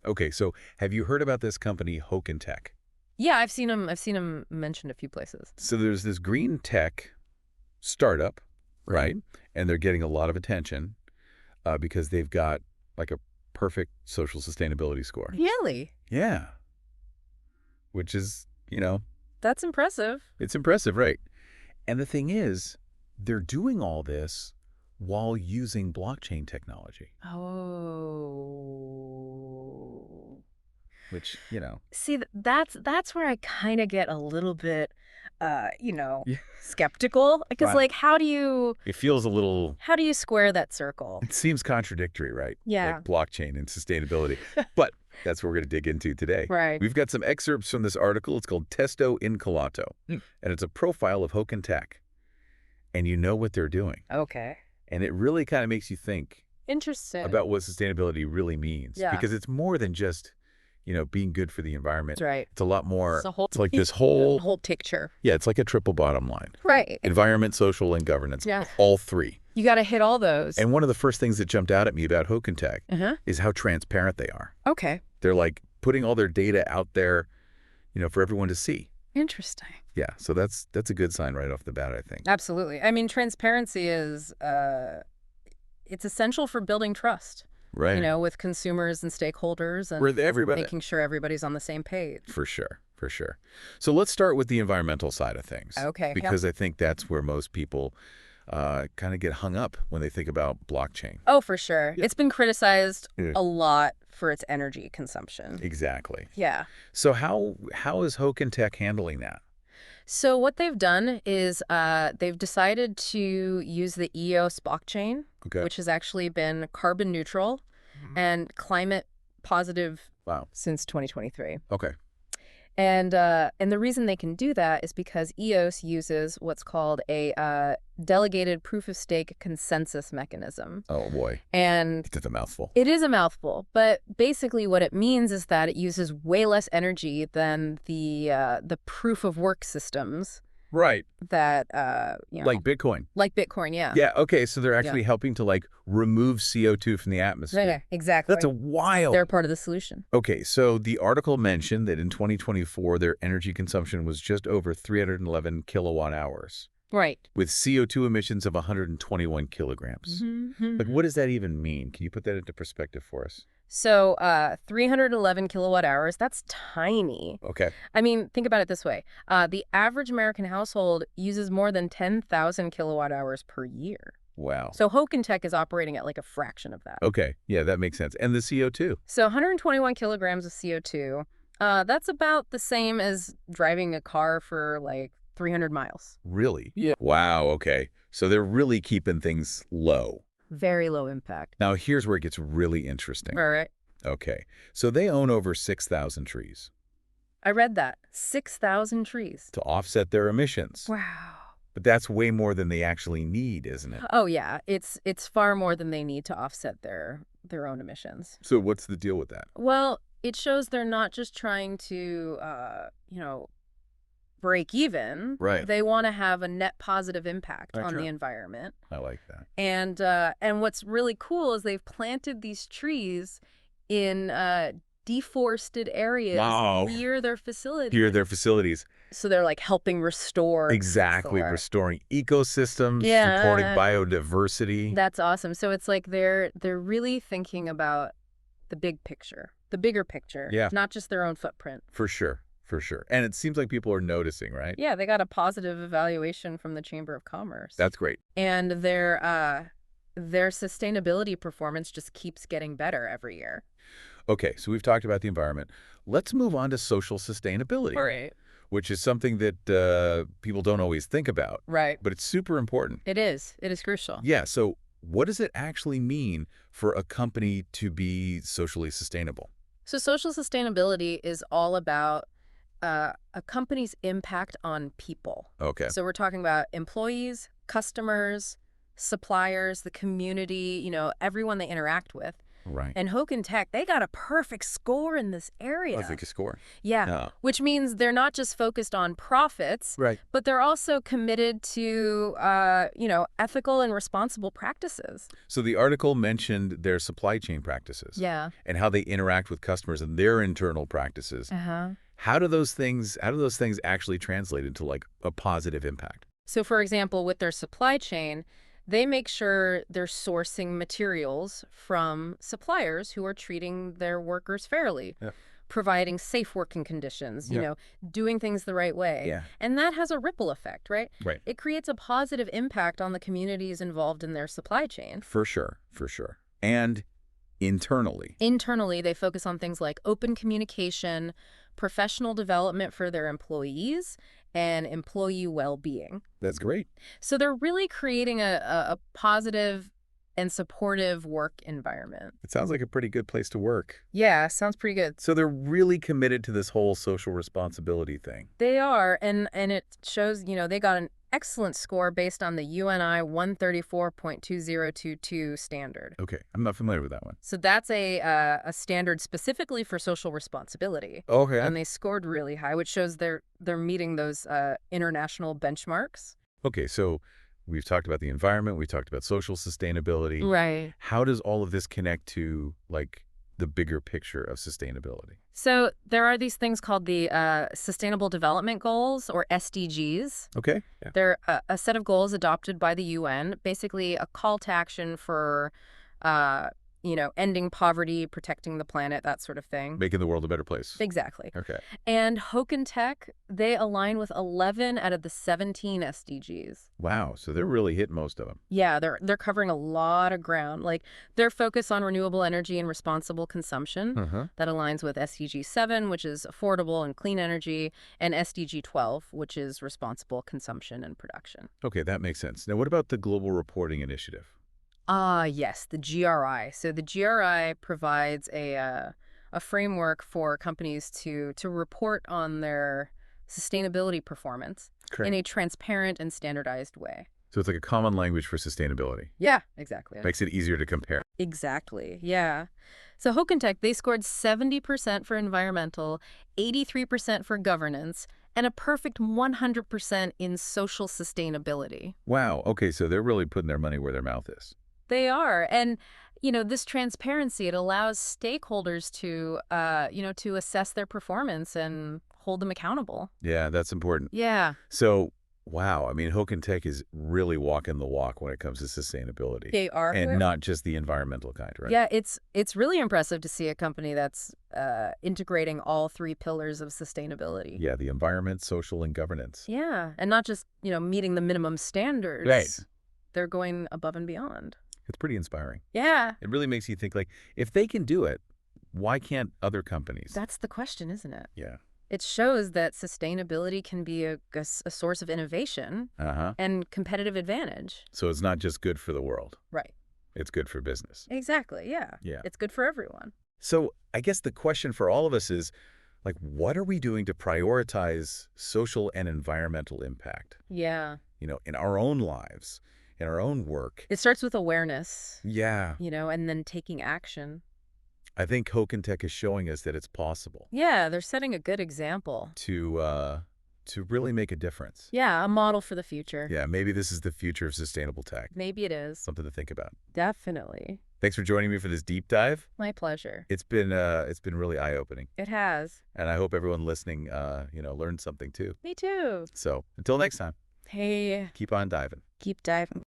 Okay, so have you heard about this company, Hoken Tech? Yeah, I've seen him mentioned a few places. So there's this green tech startup, Right. right? And they're getting a lot of attention because they've got like a perfect social sustainability score. Really? Yeah, which is, That's impressive. it's impressive, right? And the thing is, they're doing all this while using blockchain technology, Oh. which. See, that's where I kind of get a little bit, you know, Yeah. skeptical because Right. like It feels a little, how do you square that circle? it seems contradictory, right? Yeah. Like blockchain and sustainability. But that's what we're going to dig into today. Right. We've got some excerpts from this article. It's called Testo in Calato, and it's a profile of Hoken Tech. And you know what they're doing. Okay. And it really kind of makes you think Interesting. about what sustainability really means. Yeah. Because it's more than just, being good for the environment. That's right. It's a lot more. It's a whole It's like this whole picture. yeah, it's like a triple bottom line. Right. Environment, social, and governance. Yeah. All three. You got to hit all those. And one of the first things that jumped out at me about Hoken Tech Uh-huh. is how transparent they are. Okay. They're like putting all their data out there, for everyone to see. Interesting. Yeah, so that's a good sign right off the bat, I think. Absolutely. I mean, transparency is it's essential for building trust, Right. with consumers and stakeholders and With everybody. making sure everybody's on the same page. For sure, for sure. So let's start with the environmental side of things. Okay. Because I think that's where most people kind of get hung up when they think about blockchain. Oh, for sure. Yeah. It's been criticized Yeah. a lot for its energy consumption. Exactly. Yeah. So how is Hoken Tech handling that? So what they've done is they've decided to use the EOS blockchain, Okay. which has actually been carbon neutral and climate positive Wow. since 2023. Okay. And the reason they can do that is because EOS uses what's called a delegated proof-of-stake consensus mechanism. Oh, boy. And It's a mouthful. it is a mouthful, but basically what it means is that it uses way less energy than the proof-of-work systems Right. that, Like Bitcoin. like Bitcoin, yeah. Yeah, okay, so they're actually helping to, remove CO2 from the atmosphere. Okay, exactly. That's a wild... They're part of the solution. Okay, so the article mentioned that in 2024, their energy consumption was just over 311 kilowatt hours, Right. with CO2 emissions of 121 kilograms. Mm-hmm. Like, what does that even mean? Can you put that into perspective for us? So 311 kilowatt hours, that's tiny. Okay. I mean, think about it this way. The average American household uses more than 10,000 kilowatt hours per year. Wow. So Hoken Tech is operating at like a fraction of that. Okay, yeah, that makes sense. And the CO2? So 121 kilograms of CO2, that's about the same as driving a car for like 300 miles. Really? Yeah. Wow, okay. So they're really keeping things low. Very low impact. Now, here's where it gets really interesting. All right. Okay, so they own over 6,000 trees I read that. 6,000 trees. to offset their emissions. Wow. But that's way more than they actually need, isn't it? Oh, yeah. It's far more than they need to offset their own emissions. So what's the deal with that? Well, it shows they're not just trying to, break even. Right. They want to have a net positive impact That's on right. the environment. I like that. And what's really cool is they've planted these trees in deforested areas Wow. near their facility. Here are their facilities. So they're like helping restore. Exactly, Sure. restoring ecosystems, Yeah. supporting biodiversity. That's awesome. So it's like they're really thinking about the big picture, the bigger picture, Yeah. not just their own footprint. For sure, for sure. And it seems like people are noticing, right? Yeah, they got a positive evaluation from the Chamber of Commerce. That's great. And their sustainability performance just keeps getting better every year. Okay, so we've talked about the environment. Let's move on to social sustainability, Right. which is something that people don't always think about, Right. but it's super important. It is. It is crucial. Yeah, so what does it actually mean for a company to be socially sustainable? So social sustainability is all about a company's impact on people. Okay. So we're talking about employees, customers, suppliers, the community, everyone they interact with. Right. And Hoken Tech, they got a perfect score in this area. I think a score. Yeah, which means they're not just focused on profits, Right. but they're also committed to, ethical and responsible practices. So the article mentioned their supply chain practices. Yeah. And how they interact with customers and their internal practices. Uh-huh. How do those things actually translate into like a positive impact? So, for example, with their supply chain, they make sure they're sourcing materials from suppliers who are treating their workers fairly, Yeah. providing safe working conditions, Yeah. doing things the right way. Yeah. And that has a ripple effect, right? Right. It creates a positive impact on the communities involved in their supply chain. For sure. For sure. And internally. Internally, they focus on things like open communication, professional development for their employees, and employee well-being. That's great. So they're really creating a positive and supportive work environment. It sounds like a pretty good place to work. Yeah, sounds pretty good. So they're really committed to this whole social responsibility thing. They are, and it shows, they got an excellent score based on the UNI 134.2022 standard. Okay, I'm not familiar with that one. So that's a standard specifically for social responsibility. Okay. And they scored really high, which shows they're meeting those international benchmarks. Okay, so we've talked about the environment, we've talked about social sustainability. Right. How does all of this connect to like the bigger picture of sustainability? So there are these things called the Sustainable Development Goals, or SDGs. Okay. Yeah. They're a set of goals adopted by the UN, basically a call to action for, ending poverty, protecting the planet, that sort of thing. Making the world a better place. Exactly. Okay. And Hoken Tech, they align with 11 out of the 17 SDGs. Wow, so they're really hitting most of them. Yeah, they're covering a lot of ground. Like, their focus on renewable energy and responsible consumption, that aligns with SDG 7, which is affordable and clean energy, and SDG 12, which is responsible consumption and production. Okay, that makes sense. Now, what about the Global Reporting Initiative? Yes, the GRI. So the GRI provides a framework for companies to report on their sustainability performance in a transparent and standardized way. So it's like a common language for sustainability. Yeah, exactly. Makes it easier to compare. Exactly, yeah. So Hoken Tech, they scored 70% for environmental, 83% for governance, and a perfect 100% in social sustainability. Wow, okay, so they're really putting their money where their mouth is. They are. And, this transparency, it allows stakeholders to, to assess their performance and hold them accountable. Yeah, that's important. Yeah. So, wow, I mean, Hoken Tech is really walking the walk when it comes to sustainability. They are. And not just the environmental kind, right? Yeah, it's really impressive to see a company that's integrating all three pillars of sustainability. Yeah, the environment, social, and governance. Yeah, and not just, meeting the minimum standards. Right. They're going above and beyond. It's pretty inspiring. Yeah. It really makes you think, like, if they can do it, why can't other companies? That's the question, isn't it? Yeah. It shows that sustainability can be a source of innovation and competitive advantage. So it's not just good for the world. Right. It's good for business. Exactly, yeah. Yeah. It's good for everyone. So I guess the question for all of us is, like, what are we doing to prioritize social and environmental impact? Yeah. In our own lives, in our own work. It starts with awareness. Yeah. And then taking action. I think Hoken Tech is showing us that it's possible. Yeah, they're setting a good example. To really make a difference. Yeah, a model for the future. Yeah, maybe this is the future of sustainable tech. Maybe it is. Something to think about. Definitely. Thanks for joining me for this deep dive. My pleasure. It's been really eye-opening. It has. And I hope everyone listening, learned something too. Me too. So until next time. Hey. Keep on diving. Keep diving.